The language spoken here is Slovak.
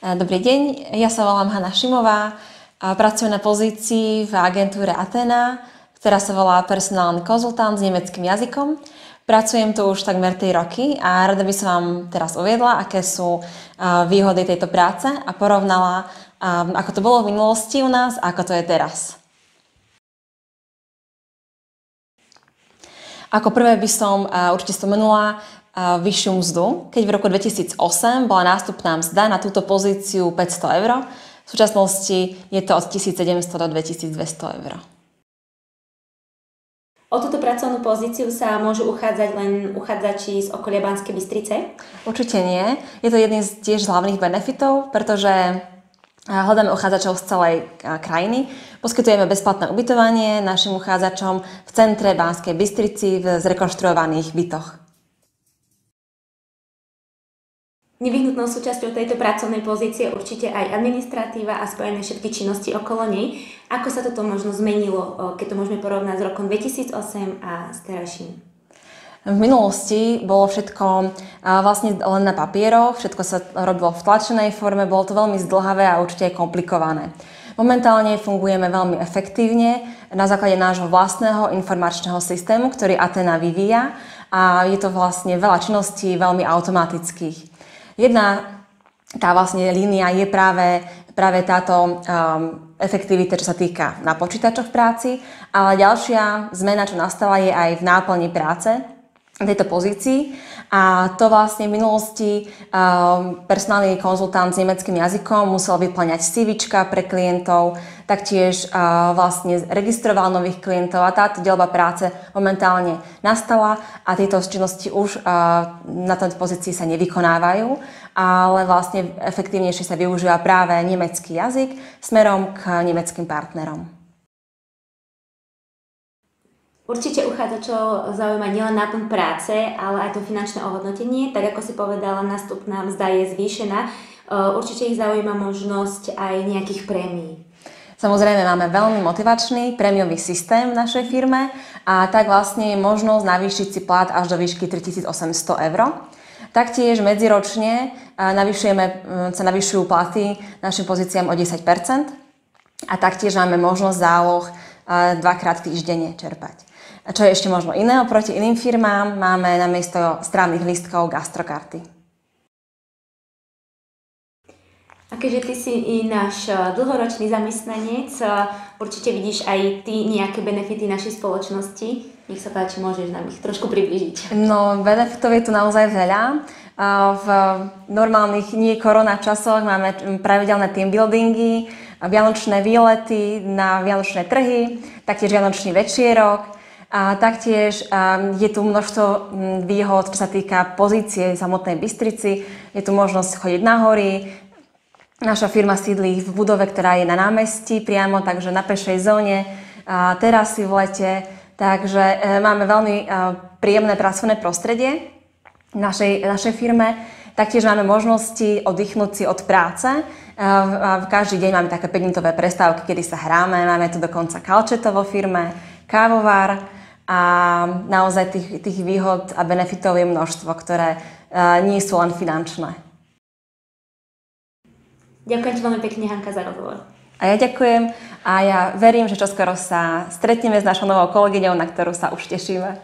Dobrý deň, ja sa volám Hanna Šimová a pracujem na pozícii v agentúre Athena, ktorá sa volá personálny konzultant s nemeckým jazykom. Pracujem tu už takmer 3 roky a rada by som vám teraz uviedla, aké sú výhody tejto práce a porovnala, ako to bolo v minulosti u nás a ako to je teraz. Ako prvé by som určite spomenula vyššiu mzdu, keď v roku 2008 bola nástupná mzda na túto pozíciu 500 eur. V súčasnosti je to od 1700 do 2200 eur. O túto pracovnú pozíciu sa môžu uchádzať len uchádzači z okolia Banskej Bystrice? Určite nie. Je to jeden z tiež hlavných benefitov, pretože hľadáme uchádzačov z celej krajiny. Poskytujeme bezplatné ubytovanie našim uchádzačom v centre Banskej Bystrici v zrekonštruovaných bytoch. Nevyhnutnou súčasťou tejto pracovnej pozície je určite aj administratíva a spojené všetky činnosti okolo nej. Ako sa toto možno zmenilo, keď to môžeme porovnať s rokom 2008 a s terajším? V minulosti bolo všetko vlastne len na papieroch, všetko sa robilo v tlačenej forme, bolo to veľmi zdĺhavé a určite aj komplikované. Momentálne fungujeme veľmi efektívne na základe nášho vlastného informačného systému, ktorý Athena vyvíja, a je to vlastne veľa činností veľmi automatických. Jedna tá vlastne línia je práve táto efektivita, čo sa týka na počítačoch v práci, ale ďalšia zmena, čo nastala, je aj v náplni práce tejto pozícii, a to vlastne v minulosti personálny konzultant s nemeckým jazykom musel vyplňať CVčka pre klientov, taktiež vlastne registroval nových klientov, a táto deľba práce momentálne nastala a tieto činnosti už na tejto pozícii sa nevykonávajú, ale vlastne efektívnejšie sa využíva práve nemecký jazyk smerom k nemeckým partnerom. Určite uchádzačov zaujíma nielen náplň práce, ale aj to finančné ohodnotenie. Tak ako si povedala, nástupná mzda je zvýšená. Určite ich zaujíma možnosť aj nejakých prémií. Samozrejme, máme veľmi motivačný prémiový systém v našej firme a tak vlastne je možnosť navýšiť si plat až do výšky 3800 eur. Taktiež medziročne sa navyšujú platy našim pozíciám o 10% a taktiež máme možnosť záloh 2-krát týždenne čerpať. A čo je ešte možno iné oproti iným firmám, máme namiesto strávnych lístkov gastrokarty. A keďže ty si náš dlhoročný zamestnanec, určite vidíš aj ty nejaké benefity našej spoločnosti. Nech sa páči, môžeš nám ich trošku priblížiť. No, benefitov je tu naozaj veľa. V normálnych nie korona časoch máme pravidelné team buildingy, vianočné výlety na vianočné trhy, taktiež vianočný večierok. A taktiež je tu množstvo výhod, čo sa týka pozície samotnej Bystrici. Je tu možnosť chodiť na hory. Naša firma sídlí v budove, ktorá je na námestí priamo, takže na pešej zóne, terasy v lete. Takže máme veľmi príjemné pracovné prostredie v našej firme. Taktiež máme možnosti oddychnúť si od práce. Každý deň máme také 5-minútové prestávky, kedy sa hráme. Máme tu dokonca kalčeto vo firme, kávovar. A naozaj tých výhod a benefitov je množstvo, ktoré nie sú len finančné. Ďakujem ti veľmi pekne, Hanka, za rozhovor. A ja ďakujem a ja verím, že čoskoro sa stretneme s našou novou kolegyňou, na ktorú sa už tešíme.